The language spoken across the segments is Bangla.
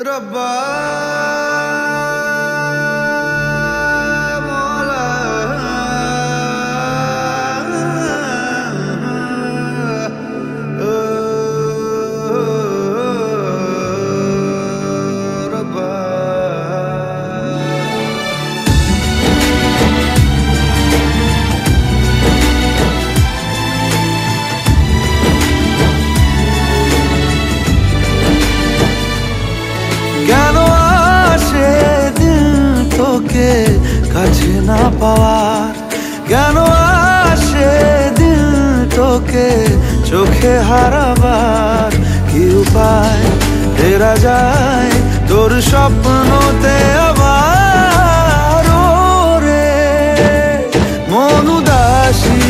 रब्बा কাছে না পাওয়ার কেন আসে দিল তোকে চোখে হারাবার কি উপায় ফেরা যায় তোর স্বপ্নতে আবার রে মন উদাসী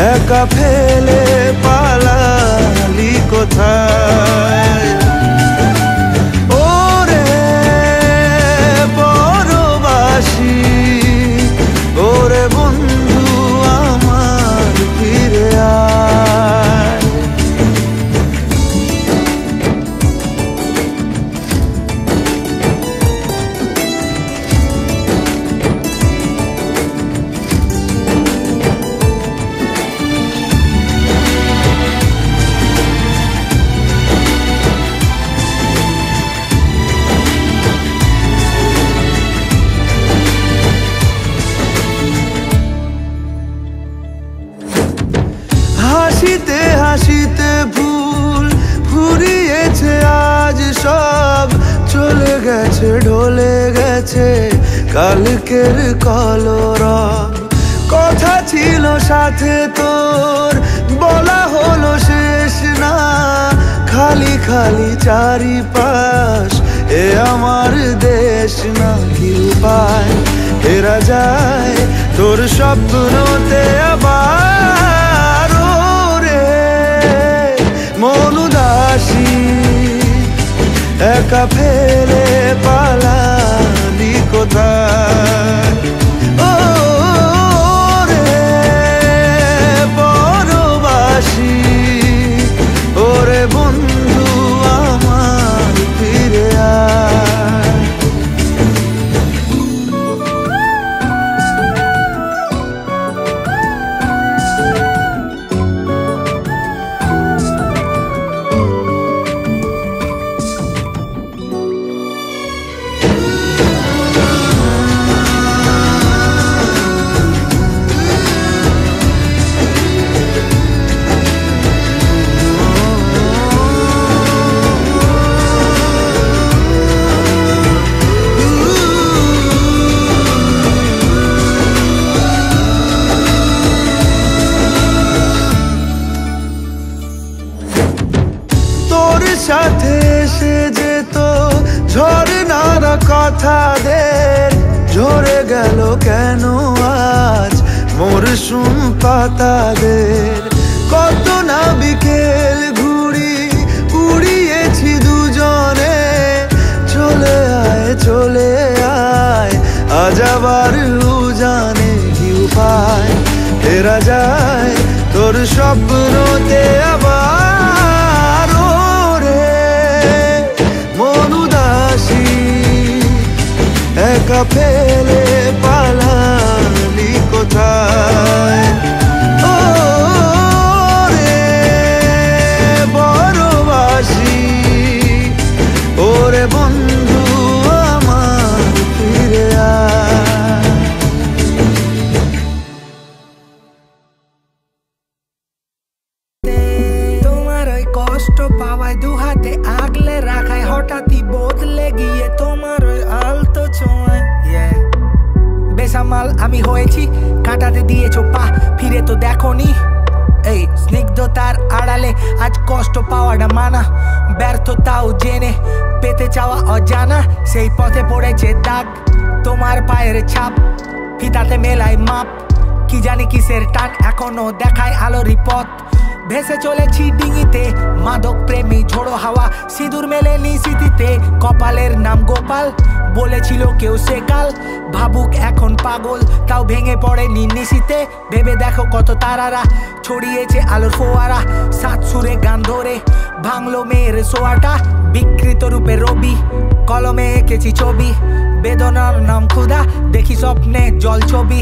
একা ফেলে পালালি কোথায় ওরে বন্ধু আমার ফিরে আয় হাসিতে হাসিতে ভুল ফুরিয়েছে আজ সব চলে গেছে ঢলে গেছে কালকের কলরব কথা ছিল সাথে তোর বলা হলো শেষ না খালি খালি চারিপাশ এ আমার দেশ না কি উপায় ফেরা যায় তোর স্বপ্নতে আবার মন উদাসী একা ফেলে পালালি কোথায় ও রে পরবাসী ওরে বন্ধু আমার ফিরে আয় সাথে এসে যেত ঝরনার কথাদের ঝরে গেল কেন আজ মরশুম পাতাদের কত না বিকেল ঘুড়ি উড়িয়েছি দুজনে চলে আয় আজ আবার উজানে কি উপায় ফেরা যায় তোর স্বপ্নতে আবার একা ফেলে পালালি কোথায় ও রে বড়বাসী ওরে বন্ধু আমার ফিরে আয় তোমার ওই কষ্ট পাওয়ায় দু হাতে আগলে রাখায় হঠাৎই বদলে গিয়ে তোমার ওই আলতো ছোঁয়ায় বেসামাল আমি হয়েছি কাটাতে দিয়েছো পা ফিরে তো দেখোনি এই স্নিগ্ধতার আড়ালে আজ কষ্ট পাওয়াটা মানা ব্যর্থতাও জেনে পেতে চাওয়া অজানা সেই পথে পড়েছে দাগ তোমার পায়ের ছাপ ফিতাতে মেলায় মাপ কি জানি কিসের টান এখনো দেখায় আলোরই পথ ভেসে চলেছি ডিঙিতে মাদক প্রেমী ঝোড়ো হাওয়া সিঁদুর মেলেনি স্মৃতিতে কপালের নাম গোপাল বলেছিল কেউ সে কাল ভাবুক এখন পাগল তাও ভেঙে পড়েনি নিশিতে ভেবে দেখো কত তারারা ছড়িয়েছে আলোর ফোয়ারা সাত সুরে গান ধরে ভাঙলো মেয়ের সোয়াটা বিকৃত রূপে রবি, কলমে এঁকেছি ছবি, বেদনার নাম ক্ষুধা, দেখি স্বপ্নে জল ছবি।